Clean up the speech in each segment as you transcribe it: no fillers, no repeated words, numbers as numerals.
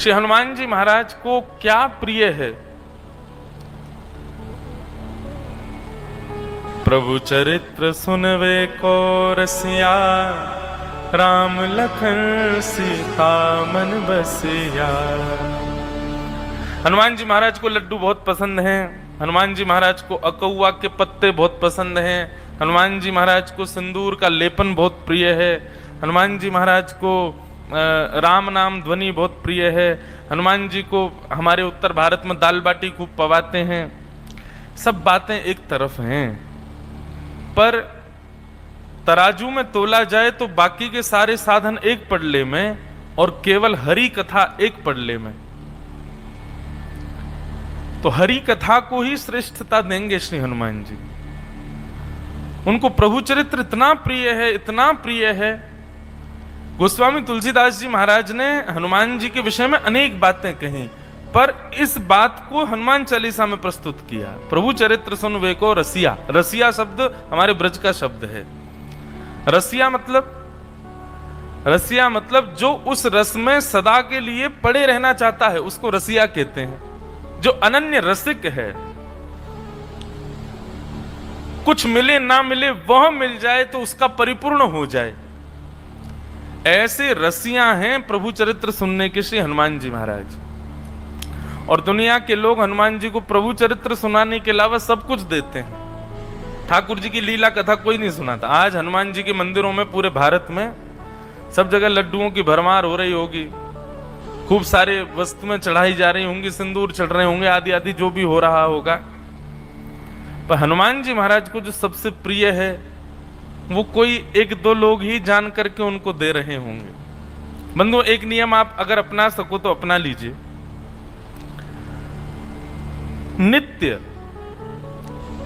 श्री हनुमान जी महाराज को क्या प्रिय है? प्रभु चरित्र सुनवे को रसिया, राम लखन सीता मन बसिया। हनुमान जी महाराज को लड्डू बहुत पसंद हैं। हनुमान जी महाराज को अकौआ के पत्ते बहुत पसंद हैं। हनुमान जी महाराज को सिंदूर का लेपन बहुत प्रिय है। हनुमान जी महाराज को राम नाम ध्वनि बहुत प्रिय है। हनुमान जी को हमारे उत्तर भारत में दाल बाटी खूब पवाते हैं। सब बातें एक तरफ हैं, पर तराजू में तोला जाए तो बाकी के सारे साधन एक पड़ले में और केवल हरि कथा एक पड़ले में। तो हरि कथा को ही श्रेष्ठता देंगे श्री हनुमान जी। उनको प्रभु चरित्र इतना प्रिय है, इतना प्रिय है। गोस्वामी तुलसीदास जी महाराज ने हनुमान जी के विषय में अनेक बातें कही, पर इस बात को हनुमान चालीसा में प्रस्तुत किया। प्रभु चरित्र सुन वे को रसिया। रसिया शब्द हमारे ब्रज का शब्द है। रसिया मतलब जो उस रस में सदा के लिए पड़े रहना चाहता है, उसको रसिया कहते हैं। जो अनन्य रसिक है, कुछ मिले ना मिले वह मिल जाए तो उसका परिपूर्ण हो जाए, ऐसे रसिया हैं प्रभु चरित्र सुनने के श्री हनुमान जी महाराज। और दुनिया के लोग हनुमान जी को प्रभु चरित्र सुनाने के अलावा सब कुछ देते हैं। ठाकुर जी की लीला कथा कोई नहीं सुनाता। आज हनुमान जी के मंदिरों में पूरे भारत में सब जगह लड्डुओं की भरमार हो रही होगी, खूब सारे वस्तुएं चढ़ाई जा रही होंगी, सिंदूर चढ़ रहे होंगे, आदि आदि जो भी हो रहा होगा। पर हनुमान जी महाराज को जो सबसे प्रिय है वो कोई एक दो लोग ही जान करके उनको दे रहे होंगे। बंधु, एक नियम आप अगर अपना सको तो अपना लीजिए। नित्य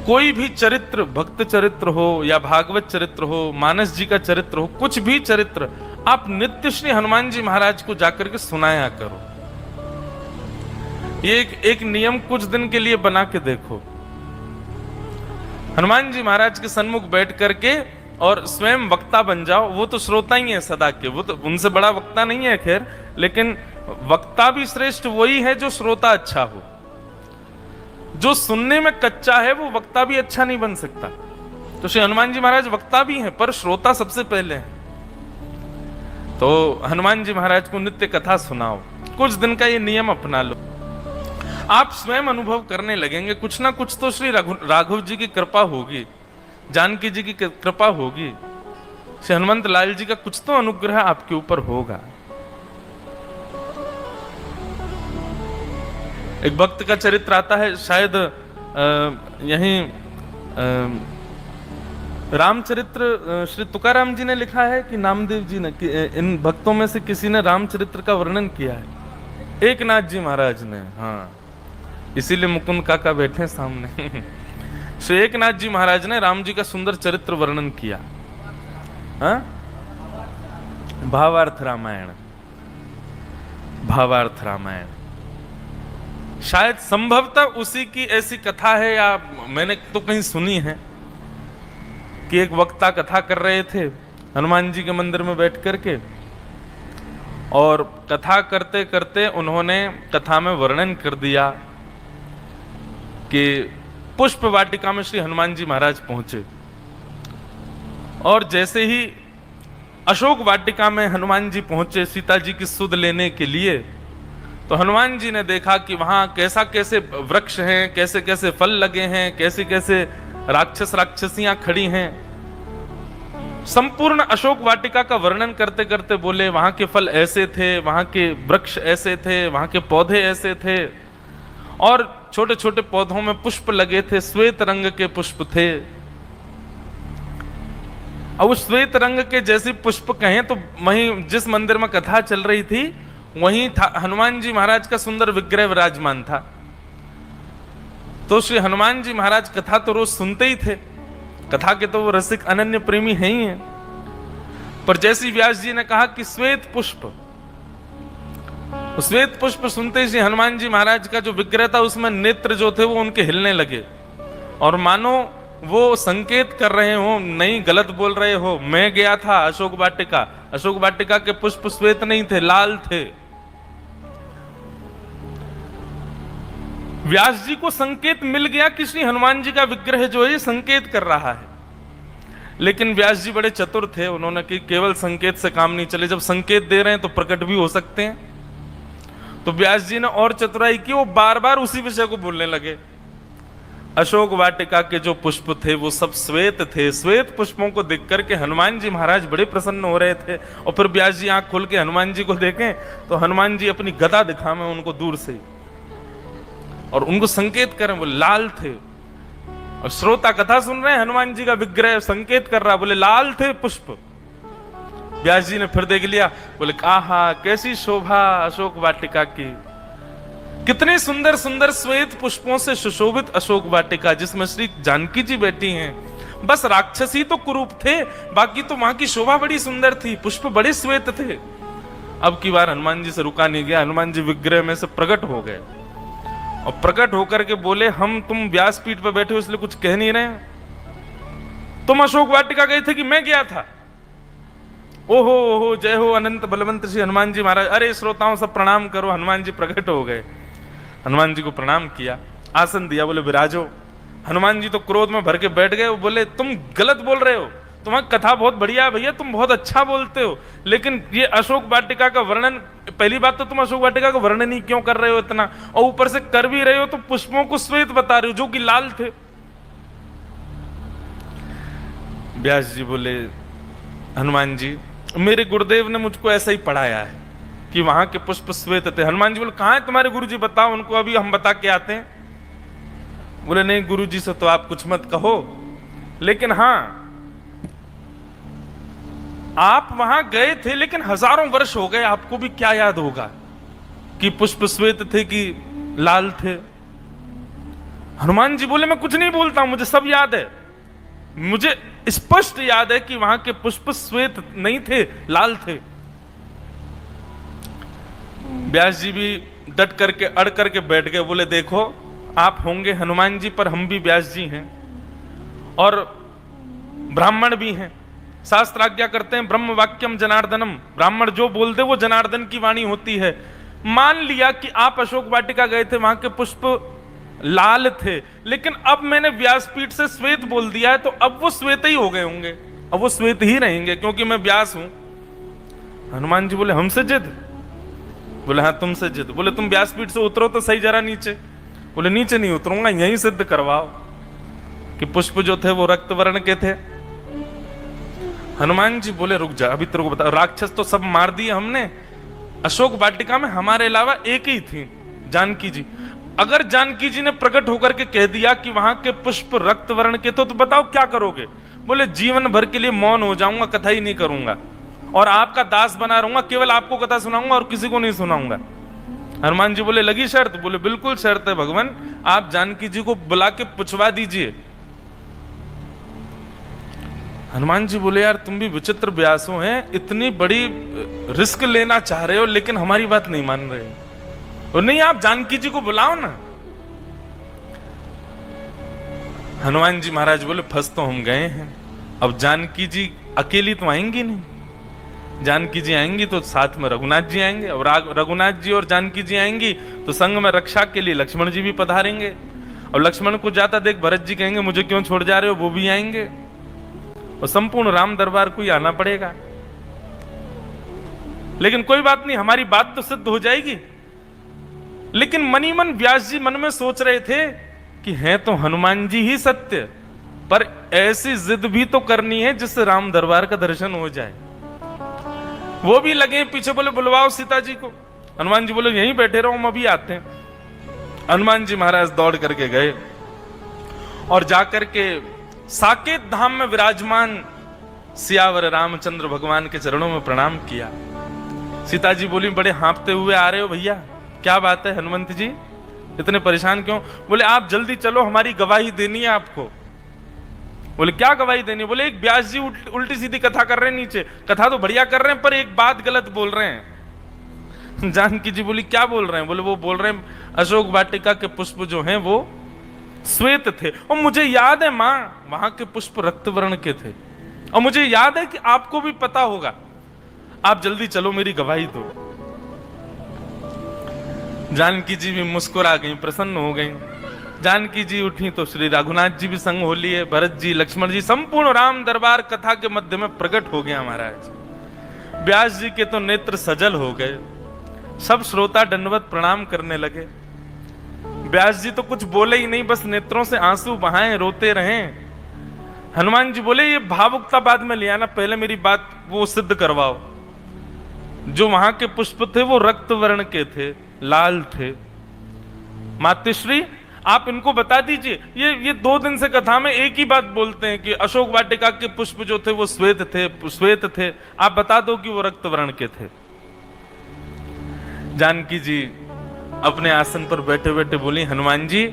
कोई भी चरित्र, भक्त चरित्र हो या भागवत चरित्र हो, मानस जी का चरित्र हो, कुछ भी चरित्र आप नित्य श्री हनुमान जी महाराज को जाकर के सुनाया करो। ये एक नियम कुछ दिन के लिए बना के देखो। हनुमान जी महाराज के सन्मुख बैठ करके और स्वयं वक्ता बन जाओ। वो तो श्रोता ही है सदा के, वो तो उनसे बड़ा वक्ता नहीं है खैर, लेकिन वक्ता भी श्रेष्ठ वही है जो श्रोता अच्छा हो। जो सुनने में कच्चा है वो वक्ता भी अच्छा नहीं बन सकता। तो श्री हनुमान जी महाराज वक्ता भी हैं, पर श्रोता सबसे पहले हैं। तो हनुमान जी महाराज को नित्य कथा सुनाओ। कुछ दिन का ये नियम अपना लो, आप स्वयं अनुभव करने लगेंगे कुछ ना कुछ तो श्री राघव जी की कृपा होगी, जानकी जी की कृपा होगी, श्री हनुमंत लाल जी का कुछ तो अनुग्रह आपके ऊपर होगा। एक भक्त का चरित्र आता है, शायद यहीं रामचरित्र श्री तुकाराम जी ने लिखा है कि नामदेव जी ने, कि इन भक्तों में से किसी ने रामचरित्र का वर्णन किया है। एकनाथ जी महाराज ने, हाँ, इसीलिए मुकुंद काका बैठे सामने। श्री एकनाथ जी महाराज ने राम जी का सुंदर चरित्र वर्णन किया। हाँ? भावार्थ रामायण, भावार्थ रामायण। शायद संभवतः उसी की ऐसी कथा है, या मैंने तो कहीं सुनी है कि एक वक्ता कथा कर रहे थे हनुमान जी के मंदिर में बैठ करके, और कथा करते करते उन्होंने कथा में वर्णन कर दिया कि पुष्प वाटिका में श्री हनुमान जी महाराज पहुंचे, और जैसे ही अशोक वाटिका में हनुमान जी पहुंचे सीता जी की सुध लेने के लिए, तो हनुमान जी ने देखा कि वहां कैसा कैसे वृक्ष हैं, कैसे कैसे फल लगे हैं, कैसे कैसे राक्षस राक्षसियां खड़ी हैं। संपूर्ण अशोक वाटिका का वर्णन करते करते बोले वहां के फल ऐसे थे, वहां के वृक्ष ऐसे थे, वहां के पौधे ऐसे थे, और छोटे छोटे पौधों में पुष्प लगे थे, श्वेत रंग के पुष्प थे। अब उस श्वेत रंग के जैसे पुष्प कहें तो वहीं जिस मंदिर में कथा चल रही थी वहीं था हनुमान जी महाराज का सुंदर विग्रह विराजमान था। तो श्री हनुमान जी महाराज कथा तो रोज सुनते ही थे, कथा के तो वो रसिक अनन्य प्रेमी हैं ही हैं, पर जैसी व्यास जी ने कहा कि श्वेत पुष्प, श्वेत पुष्प सुनते ही श्री हनुमान जी महाराज का जो विग्रह था उसमें नेत्र जो थे वो उनके हिलने लगे, और मानो वो संकेत कर रहे हो, नहीं गलत बोल रहे हो, मैं गया था अशोक वाटिका, अशोक वाटिका के पुष्प श्वेत नहीं थे, लाल थे। व्यास जी को संकेत मिल गया कि श्री हनुमान जी का विग्रह जो है ये संकेत कर रहा है। लेकिन व्यास जी बड़े चतुर थे, उन्होंने कि केवल संकेत से काम नहीं चले, जब संकेत दे रहे हैं तो प्रकट भी हो सकते हैं। तो व्यास जी ने और चतुराई की, वो बार बार उसी विषय को बोलने लगे। अशोक वाटिका के जो पुष्प थे वो सब श्वेत थे। श्वेत पुष्पों को देख करके हनुमान जी महाराज बड़े प्रसन्न हो रहे थे। और फिर व्यास जी आंख खोल के हनुमान जी को देखें तो हनुमान जी अपनी गदा दिखावें उनको दूर से और उनको संकेत करें, वो लाल थे। और श्रोता कथा सुन रहे हैं, हनुमान जी का विग्रह संकेत कर रहा, बोले लाल थे पुष्प। व्यास जी ने फिर देख लिया, बोले आहा कैसी शोभा अशोक वाटिका की, कितने सुंदर सुंदर श्वेत पुष्पों से सुशोभित अशोक वाटिका जिसमें श्री जानकी जी बैठी हैं। बस राक्षसी तो कुरूप थे, बाकी तो वहां की शोभा बड़ी सुंदर थी, पुष्प बड़े श्वेत थे। अब की बार हनुमान जी से रुका नहीं गया, हनुमान जी विग्रह में से प्रकट हो गए और प्रकट होकर के बोले, हम तुम व्यासपीठ पर बैठे हो इसलिए कुछ कह नहीं रहे, तुम अशोक वाटिका गए थे कि मैं गया था? ओहो ओहो, जय हो अनंत बलवंत श्री हनुमान जी महाराज। अरे श्रोताओं सब प्रणाम करो, हनुमान जी प्रकट हो गए। हनुमान जी को प्रणाम किया, आसन दिया, बोले विराजो। हनुमान जी तो क्रोध में भर के बैठ गए, वो बोले तुम गलत बोल रहे हो, तुम्हारी कथा बहुत बढ़िया है भैया, तुम बहुत अच्छा बोलते हो, लेकिन ये अशोक वाटिका का वर्णन, पहली बात तो तुम अशोक वाटिका का वर्णन ही क्यों कर रहे हो इतना, और ऊपर से कर भी रहे हो तो पुष्पों को श्वेत बता रहे हो जो कि लाल थे। व्यास जी बोले, हनुमान जी मेरे गुरुदेव ने मुझको ऐसा ही पढ़ाया है कि वहां के पुष्प श्वेत थे। हनुमान जी बोले, कहां है तुम्हारे गुरुजी, बताओ उनको, अभी हम बता के आते हैं। बोले नहीं गुरुजी से तो आप कुछ मत कहो, लेकिन हां आप वहां गए थे, लेकिन हजारों वर्ष हो गए, आपको भी क्या याद होगा कि पुष्प श्वेत थे कि लाल थे? हनुमान जी बोले, मैं कुछ नहीं बोलता हूं, मुझे सब याद है, मुझे स्पष्ट याद है कि वहां के पुष्प श्वेत नहीं थे, लाल थे। व्यास जी भी डट करके अड़ करके बैठ गए, बोले देखो आप होंगे हनुमान जी पर हम भी व्यास जी हैं और ब्राह्मण भी हैं, शास्त्र आज्ञा करते हैं ब्रह्म वाक्यम जनार्दनम, ब्राह्मण जो बोलते वो जनार्दन की वाणी होती है। मान लिया कि आप अशोक वाटिका गए थे, वहां के पुष्प लाल थे, लेकिन अब मैंने व्यासपीठ से श्वेत बोल दिया है तो अब वो श्वेत ही हो गए होंगे, अब वो श्वेत ही रहेंगे क्योंकि मैं व्यास हूं। हनुमान जी बोले, हमसे जिद? बोले हाँ तुमसे जिद। बोले तुम व्यासपीठ से उतरो तो सही जरा नीचे। बोले नीचे नहीं उतरूंगा, यहीं सिद्ध करवाओ कि पुष्प जो थे वो रक्त वर्ण के थे। हनुमान जी बोले रुक जा, अभी तेरे को बता, राक्षस तो सब मार दिए हमने, अशोक वाटिका में हमारे अलावा एक ही थी, जानकी जी। अगर जानकी जी ने प्रकट होकर के कह दिया कि वहां के पुष्प रक्त वर्ण के तो बताओ क्या करोगे? बोले जीवन भर के लिए मौन हो जाऊंगा, कथा ही नहीं करूंगा और आपका दास बना रहूंगा, केवल आपको कथा सुनाऊंगा और किसी को नहीं सुनाऊंगा। हनुमान जी बोले, लगी शर्त? बोले बिल्कुल शर्त है भगवान, आप जानकी जी को बुला के पूछवा दीजिए। हनुमान जी बोले, यार तुम भी विचित्र व्यासों हैं, इतनी बड़ी रिस्क लेना चाह रहे हो लेकिन हमारी बात नहीं मान रहे हो। और नहीं आप जानकी जी को बुलाओ ना। हनुमान जी महाराज बोले, फंस तो हम गए हैं, अब जानकी जी अकेली तो आएंगी नहीं, जानकी जी आएंगी तो साथ में रघुनाथ जी आएंगे, और रघुनाथ जी और जानकी जी आएंगी तो संग में रक्षा के लिए लक्ष्मण जी भी पधारेंगे, और लक्ष्मण को जाता देख भरत जी कहेंगे मुझे क्यों छोड़ जा रहे हो, वो भी आएंगे, और संपूर्ण राम दरबार को ही आना पड़ेगा। लेकिन कोई बात नहीं, हमारी बात तो सिद्ध हो जाएगी। लेकिन मनी मन व्यास जी मन में सोच रहे थे कि हैं तो हनुमान जी ही सत्य, पर ऐसी जिद भी तो करनी है जिससे राम दरबार का दर्शन हो जाए। वो भी लगे पीछे, बोले बुलवाओ सीता जी को। हनुमान जी बोले यहीं बैठे रहो, हम अभी आते हैं। हनुमान जी महाराज दौड़ करके गए और जाकर के साकेत धाम में विराजमान सियावर रामचंद्र भगवान के चरणों में प्रणाम किया। सीता जी बोली, बड़े हाँफते हुए आ रहे हो भैया, क्या बात है हनुमंत जी, इतने परेशान क्यों? बोले आप जल्दी चलो, हमारी गवाही देनी है आपको। बोले क्या गवाही देनी? बोले एक व्यास जी उल्टी सीधी कथा कर रहे हैं नीचे, कथा तो बढ़िया कर रहे हैं पर एक बात गलत बोल रहे हैं। जानकी जी बोली क्या बोल रहे हैं? बोले वो बोल रहे हैं अशोक वाटिका के पुष्प जो हैं वो श्वेत थे, और मुझे याद है मां वहां के पुष्प रक्त वर्ण के थे, और मुझे याद है कि आपको भी पता होगा, आप जल्दी चलो मेरी गवाही दो। जानकी जी भी मुस्कुरा गई, प्रसन्न हो गई। जानकी जी उठी तो श्री रघुनाथ जी भी संग हो लिए, भरत जी, लक्ष्मण जी, संपूर्ण राम दरबार कथा के मध्य में प्रकट हो गया महाराज। व्यास जी के तो नेत्र सजल हो गए, सब श्रोता दंडवत प्रणाम करने लगे। व्यास जी तो कुछ बोले ही नहीं, बस नेत्रों से आंसू बहाए रोते रहे। हनुमान जी बोले ये भावुकता बाद में ले आना, पहले मेरी बात वो सिद्ध करवाओ। जो वहां के पुष्प थे वो रक्त वर्ण के थे, लाल थे। मातृश्री आप इनको बता दीजिए, ये 2 दिन से कथा में एक ही बात बोलते हैं कि अशोक वाटिका के पुष्प जो थे वो श्वेत थे। आप बता दो कि वो रक्त वर्ण के थे। जानकी जी अपने आसन पर बैठे बैठे बोली, हनुमान जी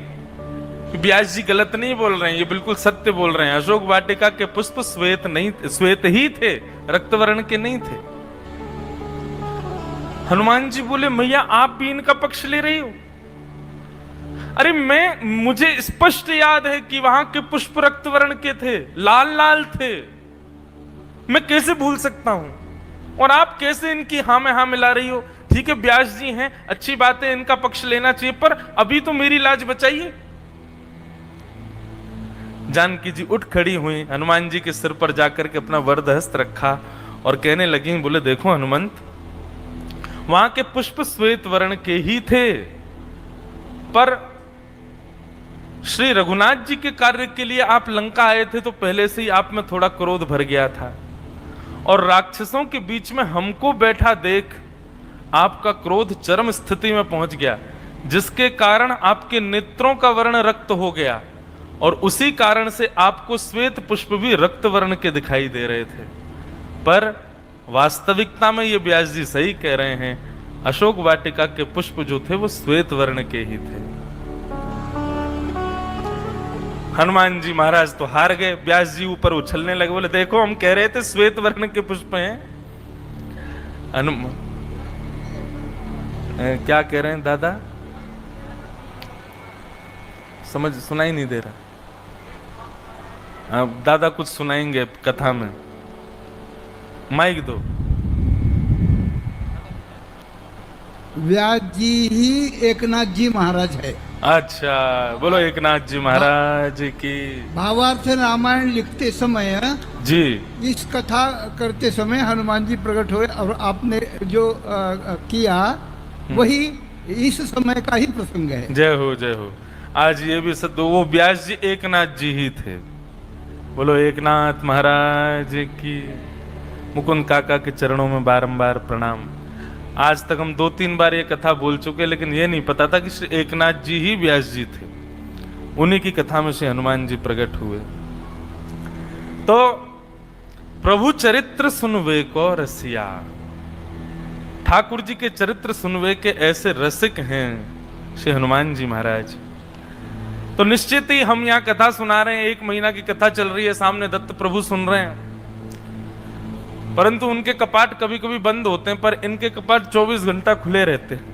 व्यास जी गलत नहीं बोल रहे हैं, ये बिल्कुल सत्य बोल रहे हैं। अशोक वाटिका के पुष्प श्वेत ही थे, रक्त वर्ण के नहीं थे। हनुमान जी बोले, मैया आप भी इनका पक्ष ले रही हो? अरे मुझे स्पष्ट याद है कि वहां के पुष्प रक्त वर्ण के थे, लाल लाल थे, मैं कैसे भूल सकता हूं? और आप कैसे इनकी हाँ में हाँ मिला रही हो? ठीक है व्यास जी हैं, अच्छी बात है, इनका पक्ष लेना चाहिए, पर अभी तो मेरी लाज बचाइए। जानकी जी उठ खड़ी हुई, हनुमान जी के सिर पर जाकर के अपना वरद हस्त रखा और कहने लगी, बोले देखो हनुमंत, वहां के पुष्प श्वेत वर्ण के ही थे, पर श्री रघुनाथ जी के कार्य के लिए आप लंका आए थे तो पहले से ही आप में थोड़ा क्रोध भर गया था, और राक्षसों के बीच में हमको बैठा देख आपका क्रोध चरम स्थिति में पहुंच गया, जिसके कारण आपके नेत्रों का वर्ण रक्त हो गया, और उसी कारण से आपको श्वेत पुष्प भी रक्त वर्ण के दिखाई दे रहे थे। पर वास्तविकता में ये व्यास जी सही कह रहे हैं, अशोक वाटिका के पुष्प जो थे वो श्वेत वर्ण के ही थे। हनुमान जी महाराज तो हार गए, व्यास जी ऊपर उछलने लगे, बोले देखो हम कह रहे थे श्वेत वर्ण के पुष्प हैं। क्या कह रहे हैं दादा? समझ सुनाई नहीं दे रहा। दादा कुछ सुनाएंगे कथा में, माइक दो। व्यास जी ही एकनाथ जी महाराज है। अच्छा, बोलो एकनाथ जी महाराज की। भावार्थ रामायण लिखते समय जी, इस कथा करते समय हनुमान जी प्रकट हुए, और आपने जो किया वही इस समय का ही प्रसंग है। जय हो जय हो। आज ये भी सत्य, वो व्यास जी एकनाथ जी ही थे। बोलो एकनाथ महाराज की। मुकुंद काका के चरणों में बारंबार प्रणाम। आज तक हम 2-3 बार ये कथा बोल चुके, लेकिन ये नहीं पता था कि श्री एकनाथ जी ही व्यास जी थे। उन्हीं की कथा में श्री हनुमान जी प्रकट हुए। तो प्रभु चरित्र सुनवे को रसिया, ठाकुर जी के चरित्र सुनवे के ऐसे रसिक हैं श्री हनुमान जी महाराज। तो निश्चित ही हम यहाँ कथा सुना रहे हैं, 1 महीना की कथा चल रही है, सामने दत्त प्रभु सुन रहे हैं, परंतु उनके कपाट कभी कभी बंद होते हैं, पर इनके कपाट 24 घंटा खुले रहते हैं।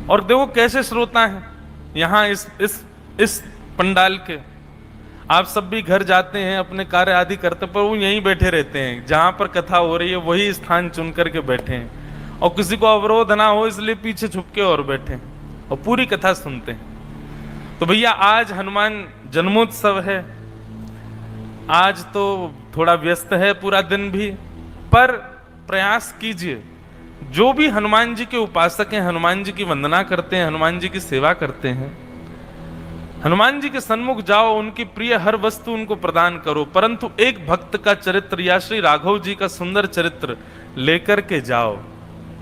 और देखो कैसे श्रोता हैं यहाँ इस पंडाल के। आप सब भी घर जाते हैं, अपने कार्य आदि करते, पर वो यहीं बैठे रहते हैं, जहां पर कथा हो रही है वही स्थान चुन करके बैठे हैं, और किसी को अवरोध ना हो इसलिए पीछे छुप के और बैठे हैं और पूरी कथा सुनते हैं। तो भैया आज हनुमान जन्मोत्सव है, आज तो थोड़ा व्यस्त है पूरा दिन भी, पर प्रयास कीजिए, जो भी हनुमान जी के उपासक हैं, हनुमान जी की वंदना करते हैं, हनुमान जी की सेवा करते हैं, हनुमान जी के सन्मुख जाओ, उनकी प्रिय हर वस्तु उनको प्रदान करो, परंतु एक भक्त का चरित्र या श्री राघव जी का सुंदर चरित्र लेकर के जाओ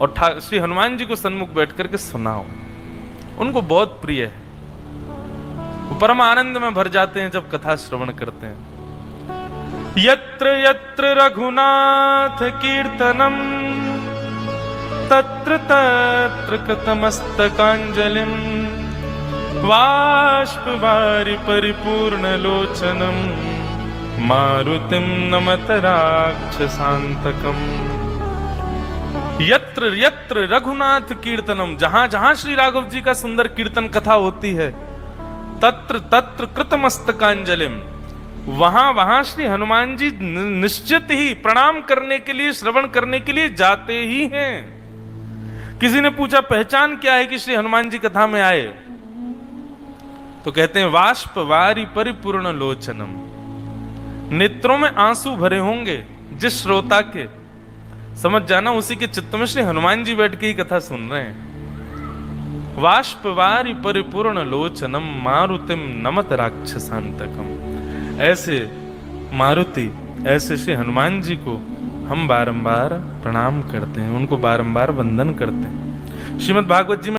और श्री हनुमान जी को सन्मुख बैठ करके सुनाओ, उनको बहुत प्रिय है। वो परम आनंद में भर जाते हैं जब कथा श्रवण करते हैं। यत्र यत्र रघुनाथ कीर्तनम तत्र तत्र कृतमस्तकांजलिम बाष्पवारि परिपूर्ण लोचनम मारुतिम नमत राक्षसांतकम। यत्र यत्र रघुनाथ कीर्तनम, जहां जहां श्री राघव जी का सुंदर कीर्तन कथा होती है, तत्र तत्र कृतमस्तकांजलिम, वहां वहां श्री हनुमान जी निश्चित ही प्रणाम करने के लिए, श्रवण करने के लिए जाते ही हैं। किसी ने पूछा पहचान क्या है कि श्री हनुमान जी कथा में आए, तो कहते हैं वाष्प वारी परिपूर्ण लोचनम, नेत्रों में आंसू भरे होंगे जिस श्रोता के, समझ जाना उसी के चित्त में श्री हनुमान जी बैठ के ही कथा सुन रहे हैं। वाष्प वारी परिपूर्ण लोचनम मारुतिम नमत राक्षसांतकम, ऐसे मारुति, ऐसे श्री हनुमान जी को हम बारंबार प्रणाम करते हैं, उनको बारंबार वंदन करते हैं। श्रीमद् भागवत जी में